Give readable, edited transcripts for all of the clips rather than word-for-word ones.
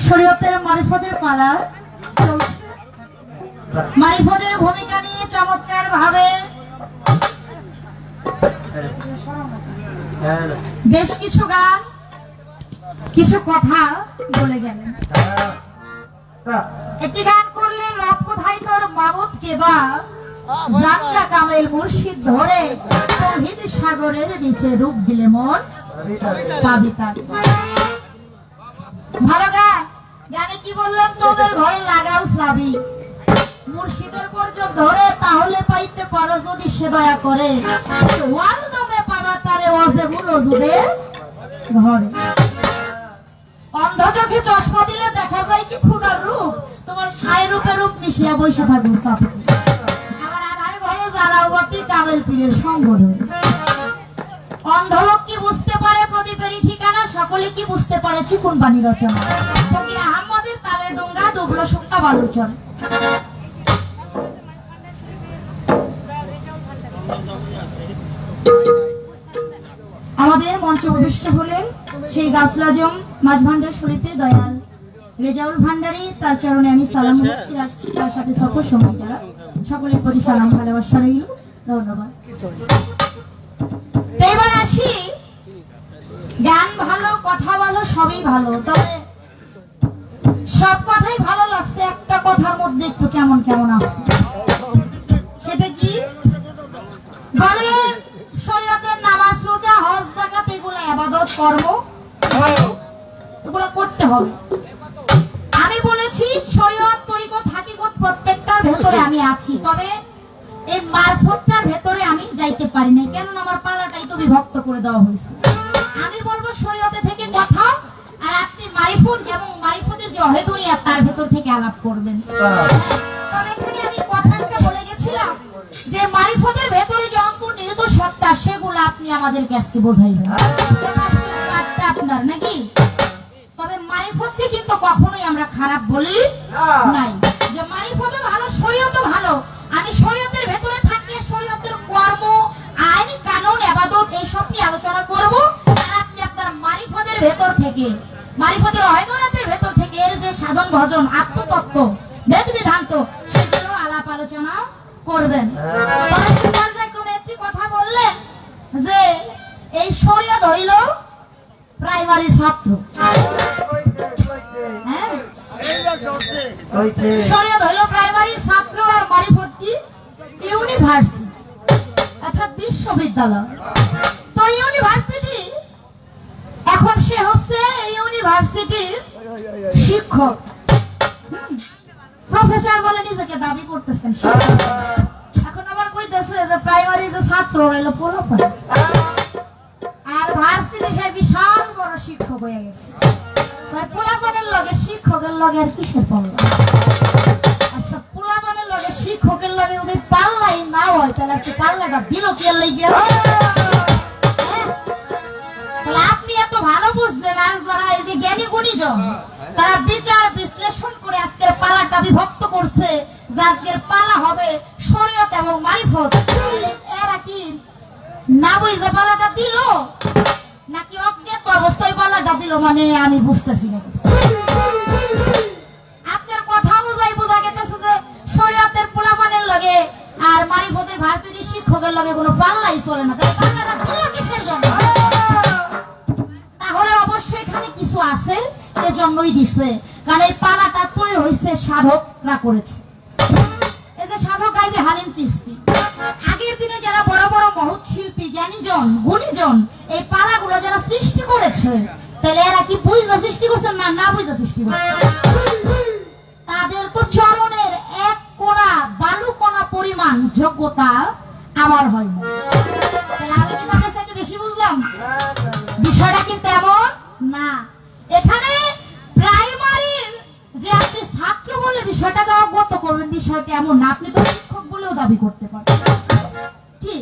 শরীয়তের মারিফতের পালা চলছে। মারিফতের ভূমিকা নিয়ে চমৎকার ভাবে বেশ কিছু গান, কিছু কথা বলে গেলেন। একটি গান করলেন রব কোথায় তোর মাবুদ কে বা জানলা কামেল মুর্শিদ ধরে তৌহিদ সাগরের নিচে রূপ দিলে মন পাবি তার। ভালো গান। গানে কি বললেন? তোদের ঘরে লাগাও চাবি মুর্শিদের পর্যন্ত ধরে তাহলে পাইতে পারো যদি সে দয়া করে ওয়াল দমে পাবা তারে ওয়াজেবুল ওজুদের ঘরে। অন্ধ চোখে চশমা দিলে দেখা যায় কি খুদার রূপ, তোমার সায় রূপে রূপ মিশিয়া বসে থাকবে সাপসি। আবার আধার ঘরে জ্বালাও বাতি কামেল পীরের সঙ্গ ধরে। অন্ধ লোক কি বুঝতে পারে প্রদীপেরই ঠিকানা, সকলে কি বুঝতে পারে চিকুন পানি রচনা। ফকির আহমদের তালের ডুঙ্গা ডুবলো শুকনা বালুর চরে। আমাদের মঞ্চ প্রবিষ্ট হলেন সেই গাছুল আজম মাঝভান্ডার শরীফে দয়াল রেজাউল ভান্ডারী। তার চরণে আমি সালাম ভক্তি রাখছি, তার সাথে সফর সঙ্গীরা সকলের প্রতি সালাম ভালোবাসা রইল। ধন্যবাদ। এবার আসি, গান ভালো, কথা ভালো, সবই ভালো, তবে সব কথাই ভালো লাগছে, একটা কথার মধ্যে একটু কেমন কেমন আছে। সেটা কি বলে? শরীয়তের নামাজ রোজা হজ যাকাত এগুলো ইবাদত কর্ম, এগুলো করতে হবে। আমি বলেছি শরীয়ত তরিকত হাকিকত প্রত্যেকটার ভেতরে আমি আছি, তবে এই মারফতটার ভেতরে আমি যাইতে পারি না, কেন আমার পালাটাই তো বিভক্ত করে দেওয়া হয়েছে। আমি বলবো শরীয়তে থেকে কথা, আর আপনি মারিফত এবং মারিফতের যে অহেদুনিয়া তার ভেতর থেকে আলাপ করবেন। তবে এখানে আমি কথাটা বলে গেছিলাম যে মারিফতের ভেতরে যে অন্তর্নিহিত সত্তা সেগুলো আপনি আমাদেরকে আজকে বোঝাইবেন, আপনার নাকি। তবে মারিফতকে কিন্তু কখনোই আমরা খারাপ বলি নাই, যে মারিফত ভালো, শরীয়ত ভালো। আমি শরীয়তের ভেতরে থাকলে শরীয়তের কর্ম, আইন, কানুন, ইবাদত এইসব নিয়ে আলোচনা করব, আর আপনি আপনার মারিফতের ভেতর থেকে, মারিফতের অহেদুনিয়াতের ভেতর থেকে এর যে সাধন ভজন, আত্মতত্ত্ব, বেদ বিধান্ত, সেগুলো আলাপ আলোচনা করবেন। পর্যায়ক্রমে একটি কথা বললেন যে এই শরীয়ত হইল প্রাইমারি ছাত্র, শরীয়ত হইল প্রাইমারি ছাত্র, আর মারিফত কি ইউনিভার্সিটি অর্থাৎ বিশ্ববিদ্যালয়। তো ইউনিভার্সিটি এখন সে হচ্ছে ইউনিভার্সিটির শিক্ষক, প্রফেসর বলে নিজেকে দাবি করতেছেন। এখন আবার কইতেছে যে প্রাইমারি যে ছাত্র হইলো পোলাপান, আর ভার্সিটি সে বিশাল বড় শিক্ষক হয়ে গেছে। পোলাপানের লগে শিক্ষকের লগে আর কিসের পাল্লা? আচ্ছা, পোলাপানের লগে শিক্ষকের লগে যদি পাল্লাই না হয় তাহলে আজকে পাল্লাটা দিল কি আর লেগে? তাহলে আপনি এত ভালো বুঝলেন, আর যারা এই যে জ্ঞানী গুণীজন তারা বিচার বিশ্লেষণ করে আজকের পালাটা বিভক্ত করছে যে আজকের পালা হবে শরীয়ত এবং মারিফত। এরা কি না বুঝে পালাটা দিল, নাকি অজ্ঞাত অবস্থায় পালাটা দিল? মানে আমি বুঝতেছি না কিছু। আপনার কথা অনুযায়ী বোঝা গেছে যে শরীয়তের পোলাপানের লগে আর মারিফতের ভার্সিটির শিক্ষকের লগে কোনো পাল্লাই চলে না। তাই পাল্লাটা দিল কিসের জন্য? তাহলে অবশ্যই এখানে কিছু আছে, এজন্যই দিচ্ছে। কারণ এই পালাটা তৈরি হয়েছে সাধকরা করেছে। এই যে সাধক গাইবে হালিম চিশতি, আগের দিনে যারা বড় বড় মহৎ শিল্পী, জ্ঞানীজন, গুণীজন এই পালাগুলো যারা সৃষ্টি করেছে, তাহলে এরা কি বুঝা সৃষ্টি করছে না না বুঝা সৃষ্টি করছে? তাদের তো চরণের এক কোণা বালু কোণা পরিমাণ যোগ্যতা আমার হয় না। তাহলে আমি কি তাদের সাথে বেশি বুঝলাম? বিষয়টা কিন্তু এমন না। এখানে প্রাইমারির যে আপনি ছাত্র বলে বিষয়টাকে অবগত করবেন, বিষয়টা এমন না। আপনি তো শিক্ষক বলেও দাবি করতে পারেন, কি?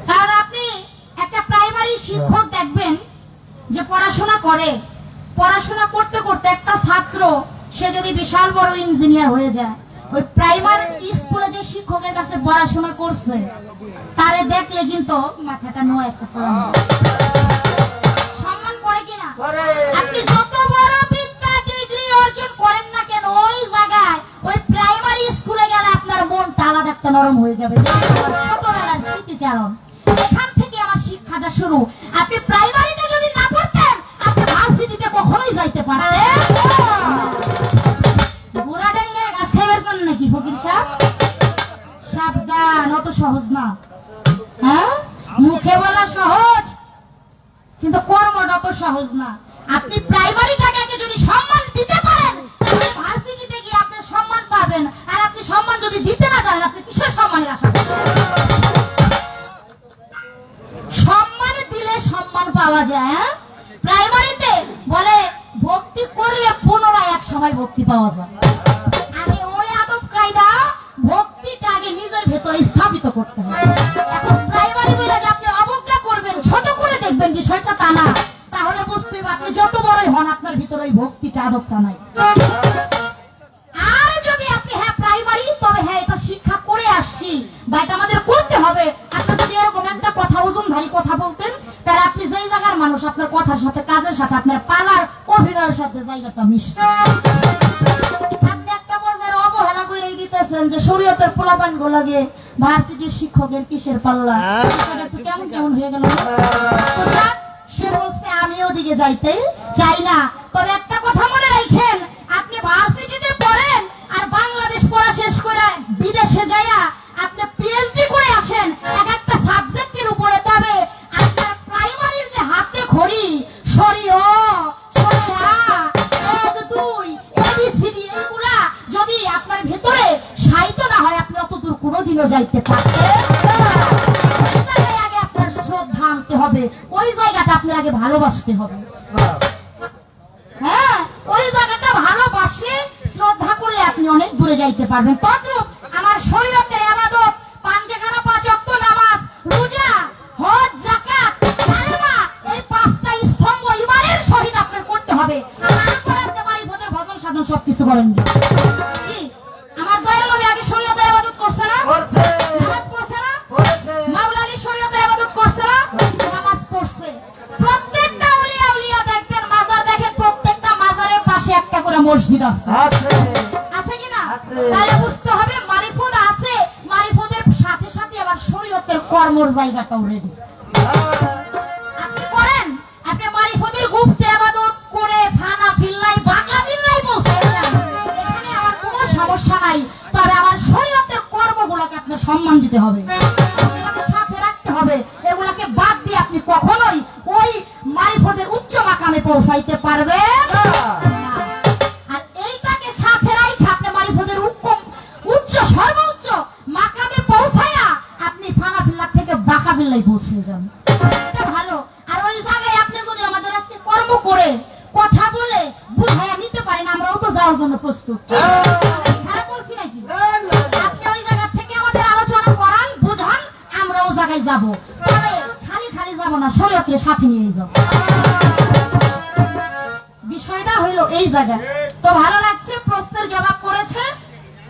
কারণ আপনি একটা প্রাইমারি শিক্ষক দেখবেন যে পড়াশোনা করে, পড়াশোনা করতে করতে একটা ছাত্র সে যদি বিশাল বড় ইঞ্জিনিয়ার হয়ে যায়, ওই প্রাইমারি স্কুলে যে শিক্ষকের কাছে পড়াশোনা করছে তারে দেখলে কিন্তু মাথাটা নোয়া একটা সম্মান করে কিনা? আপনি যত বড় হয়ে যাবে। ছোটবেলার স্মৃতিচারণ, এখান থেকে আমার শিক্ষাটা শুরু। আপনি প্রাইমারিতে যদি না পড়তেন, আপনি ভার্সিটিতে কখনোই যাইতে পারতেন বুড়া ডেঙ্গে গাছ খাইবার জন্য নাকি ফকির সাহেব? সাবধান, অত সহজ না। হ্যাঁ, মুখে বলা সহজ, কিন্তু কর্মটা তো সহজ না। আপনি প্রাইমারিটাকে যদি সম্মান দিতে পারেন, তাহলে ভার্সিটিতে গিয়ে আপনি সম্মান পাবেন। আর আপনি সম্মান যদি দিতে না জানেন, আপনি কিসের সম্মানের আশা করেন? সম্মান দিলে সম্মান পাওয়া যায়। প্রাইমারিতে বলে ভক্তি করলে পুনরায় এক সময় ভক্তি পাওয়া যায়। আগে ওই আদব কায়দা ভক্তিটা আগে নিজের ভেতরে স্থাপিত করতে হবে। এখন প্রাইমারি বলে যে আপনি অবজ্ঞা করবেন, ছোট করে দেখবেন বিষয়টা তা না, তাহলে বুঝতে হবে আপনি যত বড়ই হন, আপনার ভিতরে ওই ভক্তিটা আদবটা নাই। আর যদি আপনি হ্যাঁ প্রাইমারি, তবে হ্যাঁ এটা শিক্ষা করে আসছি বা এটা আমাদের করতে হবে, আপনি যদি এরকম একটা কথা ওজনধারী কথা বলতেন, তাহলে আপনি যেই জায়গার মানুষ, আপনার কথার সাথে কাজের সাথে আপনার পালার অভিনয়ের সাথে জায়গাটা মিশছে। আপনি একটা পর্যায়ে অবহেলা করে দিতেছেন যে শরীয়তের পোলাপান গোলাগে ভার্সিটির শিক্ষকের কিসের পাল্লা, একটু কেমন কেমন হয়ে গেল। সে বলছে আমি ওদিকে যাইতে চাই না। তবে একটা কথা মনে রাখেন, আপনি ভার্সিটিতে পড়েন আর বাংলাদেশ পড়া শেষ করে বিদেশে যাইয়া আপনি পিএইচডি করে আসেন এক একটা সাবজেক্টের উপরে, তবে আপনার প্রাইমারির যে হাতে খড়ি সরিও সরিয়া 1 2 ABCD এগুলা যদি আপনার ভেতরে সাহিত্য না হয়, আপনি অত দূর কোনোদিনও যাইতে পারবেন না। আগে আপনার শ্রদ্ধা আনতে হবে, ওই জায়গাটা আপনার আগে ভালোবাসতে হবে। হ্যাঁ, ওই জায়গাটা ভালোবাসলে শ্রদ্ধা করলে আপনি অনেক দূরে যাইতে পারবেন। তদ্রূপ আমার শরীয়তের ইবাদত, পাঁচখানা 5 ওয়াক্ত নামাজ, রোজা, হজ, যাকাত, কালেমা, এই 5টা স্তম্ভ ঈমানের সহিত আপনার করতে হবে। তারপরে আপনি মারিফতের ভজন সাধন সবকিছু করেন। কি আমার দয়াল নবী আগে শরীয়তের ইবাদত করছে না? করছে। নামাজ পড়ছে না? পড়েছে। মাওলা আলী শরীয়তের ইবাদত করছে না? নামাজ পড়ছে। প্রত্যেকটা ওলিয়া উলিয়া দেখবেন, মাজার দেখেন, প্রত্যেকটা মাজারের পাশে একটা করে মসজিদ আছে। আছে কি না? তাহলে বুঝতে হবে মারিফত আছে, মারিফতের সাথে সাথে আবার শরীয়তের কর্মর জায়গাটাও রেডি। আপনি করেন, আপনি মারিফতের গুপ্তে ইবাদত করে ফানা ফিল্লাই বাকা ফিল্লাই পৌঁছায় যান, এখানে আমার কোনো সমস্যা নাই। তবে আমার শরীয়তের কর্মগুলোকে আপনি সম্মান দিতে হবে, এগুলোকে সাথে রাখতে হবে। এগুলোকে বাদ দিয়ে আপনি কখনোই ওই মারিফতের উচ্চ মাকামে পৌঁছাইতে পারবেন না। আর এইটাকে সাথে রাখে আপনি মারিফতের উচ্চ সর্বোচ্চ মাকামে পৌঁছায়া আপনি ফানা ফিল্লা থেকে বাকা ফিল্লাই পৌঁছে যান, এটা ভালো। আর ওই জায়গায় আপনি যদি আমাদের আজকে কর্ম করে কথা বলে বুঝাইয়া নিতে পারেন, আমরাও তো যাওয়ার জন্য প্রস্তুত। হ্যাঁ বলছি নাকি? আপনি ওই জায়গা থেকে আমাদের আলোচনা করান, বুঝান, আমরা ওই জায়গায় যাব। তবে খালি খালি যাব না, শরীয়তের সাথে নিয়ে যাব। বিষয়টা হইল এই জায়গায়। তো ভালো লাগছে, প্রশ্নের জবাব করেছে।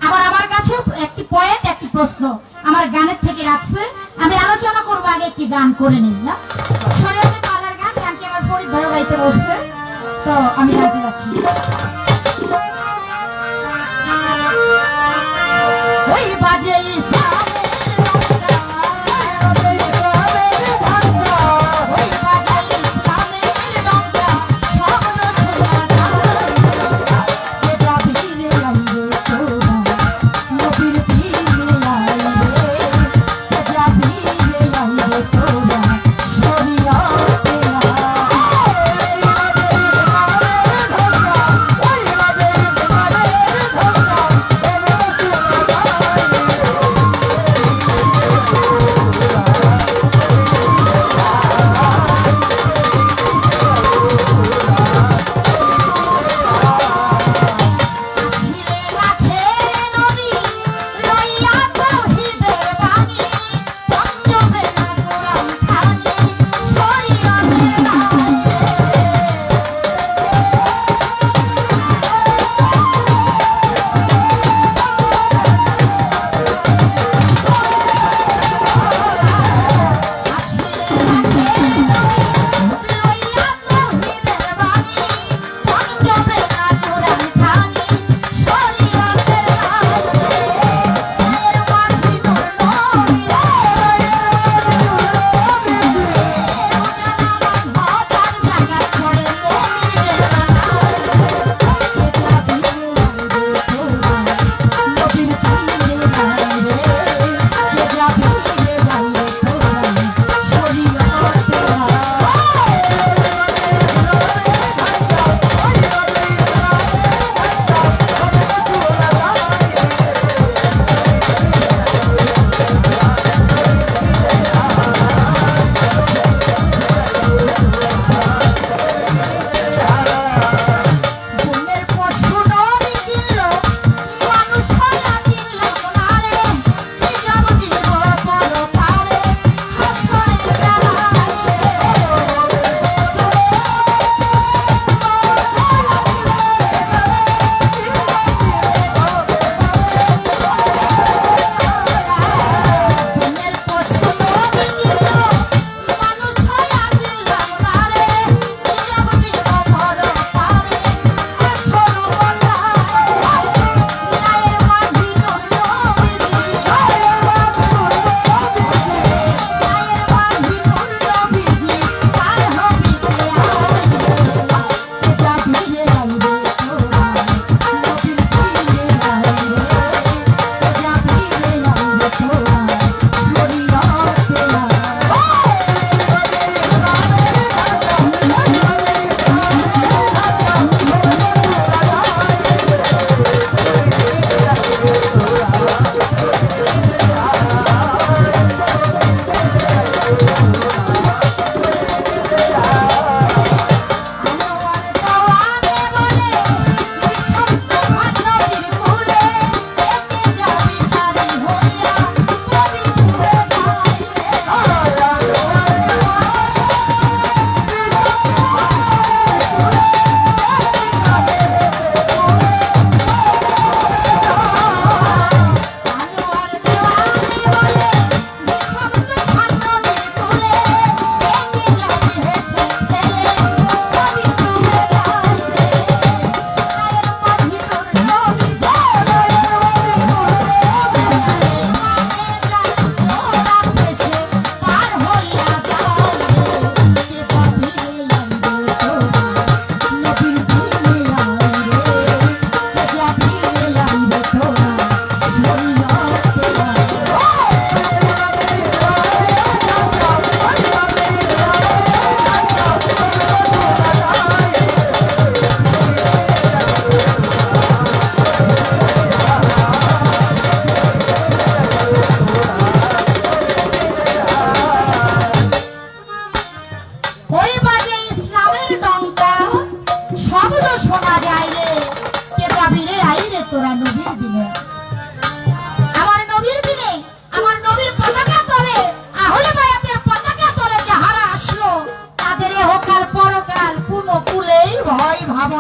আবার আমার কাছে একটি পয়েন্ট, একটি প্রশ্ন আমার গানের থেকে রাখছে। আমি আলোচনা করবো, আগে একটি গান করে নিই না, শরীয়তের পালার গান। গানটি আমার ফরিদ ভাই গাইতে বসছে, তো আমি গানটি রাখছি। ওই বাজে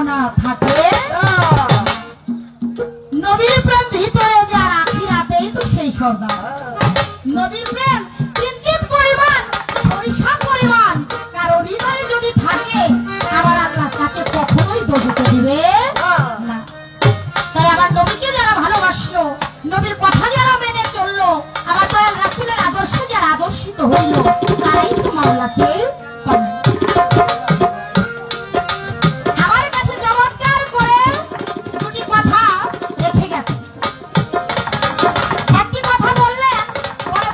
না থাকে নবীর প্রেম ভিতরে যার আখিরাতেই তো সেই সর্দার নবীর প্রেম কিঞ্চিত পরিমাণ সরিষা পরিমাণ কারো হৃদয়ে যদি থাকে আমার আল্লাহ তাকে কখনোই দোষিত দিবে না তাই আমার নবীকে যারা ভালোবাসলো নবীর কথা যারা মেনে চললো আমার দয়াল রাসূলের আদর্শে যারা আদর্শিত হইল তারাই তো মাওলাকে পাবে আমার কাছে চমৎকার করে দুটি কথা রেখে গেছে একটি কথা বললেন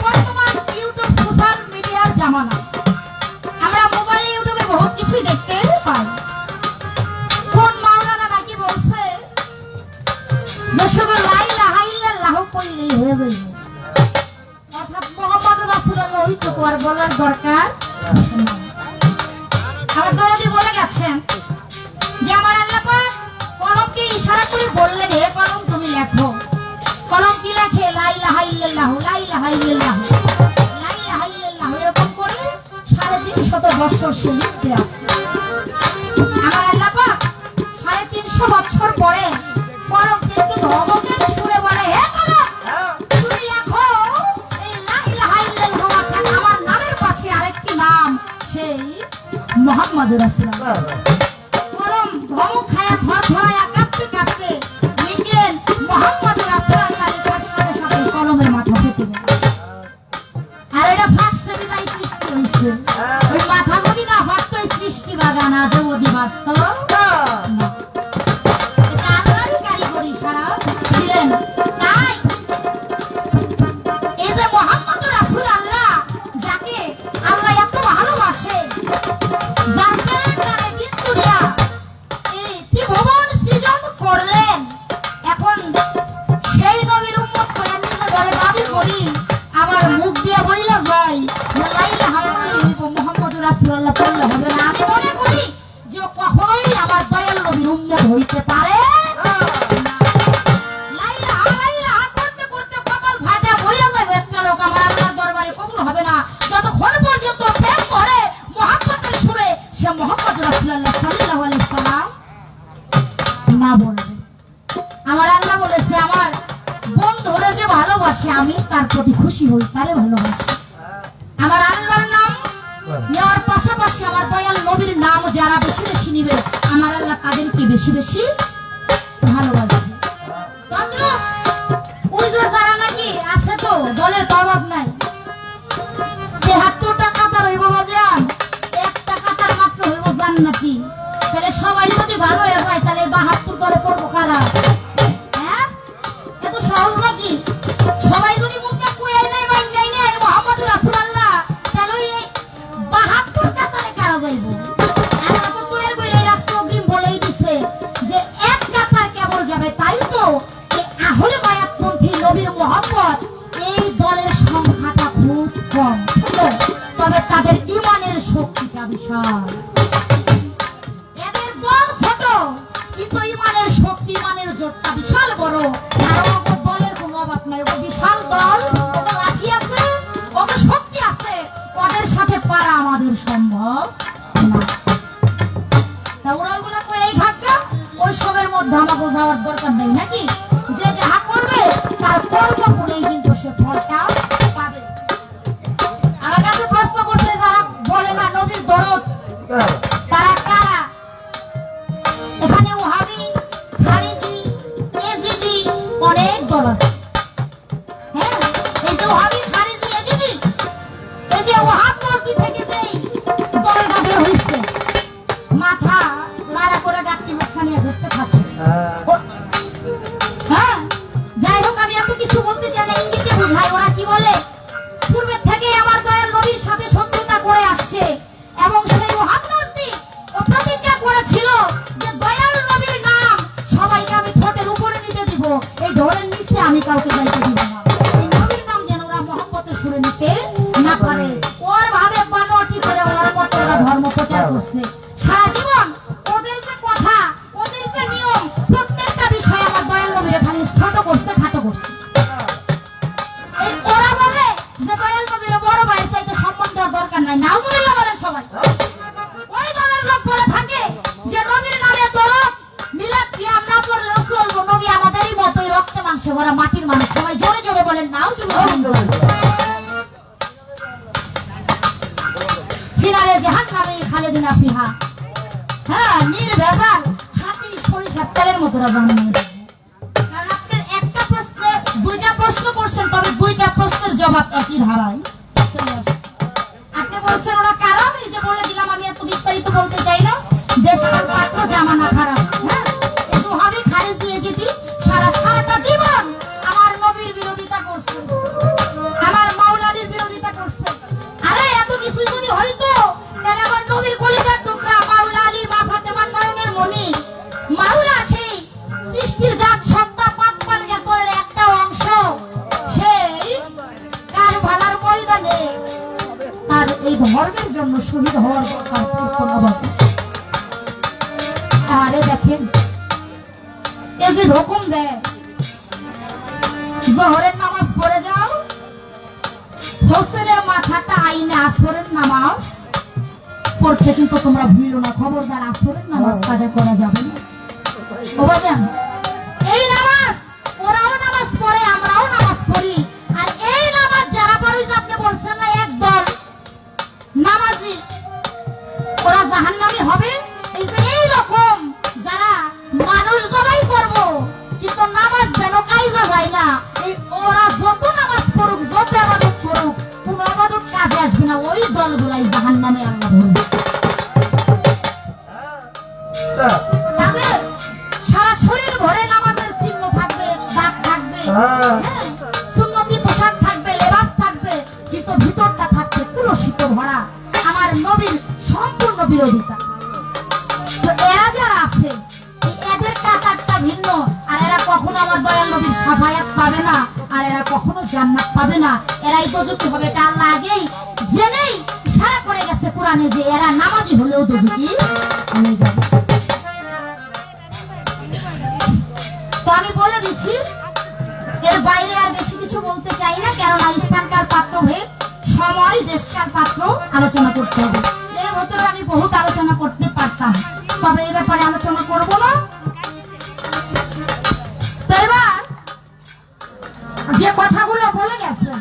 বর্তমান ইউটিউব সোশ্যাল মিডিয়ার জামানা আমরা মোবাইলে ইউটিউবে বহুত কিছুই দেখতে পাই কোন মাওলানা নাকি বলছে যে শুধু লা ইলাহা ইল্লাল্লাহ কইলেই হয়ে যাবে অর্থাৎ মুহাম্মদুর রাসূলুল্লাহ ওইটুকু আর বলার দরকার নেই আমার দরদি বলে গেছেন যে আমার আল্লাহ পাক কলমকে ইশারা করে বললেন হে কলম তুমি লেখো কলম কি লেখে লা ইলাহা ইল্লাল্লাহ লা ইলাহা ইল্লাল্লাহ লা ইলাহা ইল্লাল্লাহ এরকম করে 350 বছর সে লিখতে আছে আমার আল্লাহ পাক 350 বছর পরে কলমকে একটু ধমকের সুরে বলে হে কলম তুমি লেখো এই লা ইলাহা ইল্লাল্লাহ অর্থাৎ আমার নামের পাশে আরেকটি নাম সেই মুহাম্মদুর রাসূলুল্লাহ কলম ধমক খায়া থরথরায়া কাঁপতে কাঁপতে লিখলেন মুহাম্মদুর রাসূলুল্লাহ লেখার সাথে সাথে কলমের মাথা ফেটে গেল আর এটা ফাটছে বিদায় সৃষ্টি হয়েছে ওই মাথা যদি না ফাটতো সৃষ্টি বাগান আজও অধি বাড়ত না এটা আল্লাহরই কারিগরি সারা ছিলেন তাই এই যে মুহাম্মদুর রাসূলুল্লাহ যাকে আল্লাহ এত ভালোবাসে যার প্রেমে তারে দিন দুনিয়া এই ত্রিভুবন সৃজন করলেন এখন সেই নবীর উম্মত করে আমি ঘরে দাবি করি আবার মুখ দিয়ে বইলা যায় লা ইলাহা ইল্লাল্লাহ মুহাম্মদুর রাসূলুল্লাহ বললে হবে না আমি মনে করি যে কখনোই আমার দয়াল নবীর উম্মত হইতে পারে না লা ইলাহা ইল্লাল্লাহ করতে করতে কপাল ফাটা বইয়া যাবে চলো আমার আল্লাহর দরবারে কবুল হবে না যতক্ষণ পর্যন্ত প্রেম করে মুহাম্মদের সুরে সে মুহাম্মদ রাসূলুল্লাহ সাল্লাল্লাহু আলাইহি সাল্লাম না বলবে আমার আল্লাহ বলেছে আমার বন্ধুরে যে ভালোবাসে আমি তার প্রতি খুশি হই তারে ভালোবাসি আমার আল্লাহর নাম নেওয়ার পাশাপাশি আমার দয়াল নবীর নাম যারা বেশি বেশি নিবে আমার আল্লাহ তাদেরকে বেশি বেশি ভালোবাসে তদ্রুপ ওই যে যারা নাকি আছে তো দলের তো অভাব নাই ৭৩ টাকা তার হইব বাজান 1 টাকা তার মাত্র হইব জান্নাতি তাহলে সবাই যদি ভালো হয়ে যায় তাহলে ৭২ দলে পড়বো কারা হ্যাঁ এত সহজ নাকি সবাই যদি মুখটা কুয়াই নেয় বা যাই নেয় মুহাম্মদুর রাসূলুল্লাহ তাহলে এই ৭২ কাতারে কারা যাইব আল্লাহ তো তৈরি করে রাখছে অগ্রিম বলেই দিছে যে 1 কাতার কেবল যাবে তাই তো এই আহলে বায়াতপন্থী নবীর মুহাম্মদ এই দলের সংখ্যাটা খুব কম ছিল তবে তাদের ঈমানের শক্তিটা বিশাল এদের দল ছোট কিন্তু ঈমানের শক্তি ঈমানের জোরটা বিশাল বড় আর ওদের দলের কোনো অভাব নাই ও বিশাল দল ওদের লাঠি আছে ওদের শক্তি আছে ওদের সাথে পারা আমাদের সম্ভব না তা ওরা ওগুলো কই এই ভাগ্য ওই সবের মধ্যে আমাকে যাওয়ার দরকার নেই নাকি যে যাহা করবে তার কর্ম করেই কিন্তু সে ফলটা পাবে আমার কাছে প্রশ্ন করছে যারা বলে না নবীর দরদ তারা কারা এখানে ওহাবি খারিজি এজিদি অনেক দল আছে হ্যাঁ এই যে ওহাবি খারিজি এজিদি এই যে ওহাব মসজি থেকে যেই দলটা বের হইছে মাথা লাড়া করে গাঁটটি মুখা নিয়ে ঘুরতে থাকে হ্যাঁ যাই হোক আমি এত কিছু বলতে চাই না ইঙ্গিতে বুঝাই ওরা কি বলে পূর্বে থেকে আমার দয়াল নবীর সাথে শত্রুতা করে আসছে এবং সেই ওহাব মসজিদ ও প্রতিজ্ঞা করেছিল যে দয়াল নবীর নাম সবাইকে আমি ঠোঁটের উপরে নিতে দিব এই ঢোলের নিচে আমি কাউকে যাইতে দিব না এই নবীর নাম যেন ওরা মহব্বতের সুরে নিতে না পারে ওর ভাবে বানোয়াটি করে ওর মতো ওরা ধর্ম প্রচার করছে সারা জীবন ওদের যে কথা ওদের যে নিয়ম প্রত্যেকটা বিষয় আমার দয়াল নবীর খালি ছোট করছে খাটো করছে এই ওরা বলে যে দয়াল নবীর বড় ভাই চাইতে সম্মান দেওয়ার দরকার নাই নাউজুবিল্লাহ বলেন সবাই ওই দলের লোক বলে থাকে যে নবীর নামে দরদ মানুষে ওরা মাটির মানুষ। সবাই জোরে জোরে বলেন নাউজুবিল্লাহ। ফিনারে জাহান্নামে খালেদিনা ফিহা। হ্যাঁ, নির্ভেজাল খাঁটি সরিষার তেলের মতো জাহান্নামে। কারণ আপনার একটা প্রশ্নে দুইটা প্রশ্ন করছেন, তবে দুইটা প্রশ্নের জবাব একই ধারায় চলে আসছে। আপনি বলছেন ওরা কারণ, এই যে বলে দিলাম, আমি এত বিস্তারিত বলতে চাই না। দেশকাল পাত্র জামানা খারাপ। হ্যাঁ, এই ওহাবি খারেজি এজিদি সারাটা জীবন আমার নবীর বিরোধিতা করছে, আমার মাওলানার বিরোধিতা করছে। আরে এত কিছু যদি হইতো তাহলে আমার নবীর কলিজার টুকরা মাওলা আলী বা ফাতেমা নয়নের মনি মাওলা, সেই সৃষ্টির জাত সত্তা পাক পানের একটা অংশ, সেই কারবালার ময়দানে তার এই ধর্মের জন্য শহীদ হওয়ার দরকার। আরে দেখেন, এই যে হুকুম দেয় জোহরের নামাজ পড়ে যাও, হোসেনের মাথাটা আইনে আসরের নামাজ পড়তে কিন্তু তোমরা ভুলো না। খবরদার, আসরের নামাজ কাজে করা যাবে না। বুঝলেন? এই নামাজ ওরাও নামাজ পড়ে, আমরাও নামাজ পড়ি। আর এই নামাজ যারা পড়ে, আপনি বলছেন না একদল নামাজি ওরা জাহান্নামী হবে, এইরকম যারা মানুষ জবাই করবো কিন্তু নামাজ যেন কাইজা যায় না, এই ওরা যত নামাজ পড়ুক, যত আবাদত করুক, কোন আবাদত কাজে আসবে না। ওই দলগুলাই জাহান্নামে আল্লাহ ধরবে। তাদের সারা শরীর ভরে নামাজের চিহ্ন থাকবে, দাগ থাকবে, সুন্নতি পোশাক থাকবে, লেবাস থাকবে, কিন্তু ভিতরটা থাকবে কুলসিত ভরা আমার নবীর সম্পূর্ণ বিরোধিতা। তো এরা যারা আছে, এদের কাতারটা ভিন্ন। আর এরা কখনো আমার দয়াল নবীর সাফায়াত পাবে না, আর এরা কখনো জান্নাত পাবে না। এরাই দোজখী হবে। এটা আল্লাহ আগেই জেনেই ইশারা করে গেছে কোরআনে যে এরা নামাজি হলেও দোজখী হয়ে যাবে। তো আমি বলে দিচ্ছি, এর বাইরে আর বেশি কিছু বলতে চাই না, কেননা স্থানকার পাত্র ভেদ, সময় দেশকাল পাত্র আলোচনা করতে হবে। এর ভেতরে আমি বহুত আলোচনা করতে পারতাম, তবে এই ব্যাপারে আলোচনা করব না। তো এবার যে কথাগুলো বলে গেছে,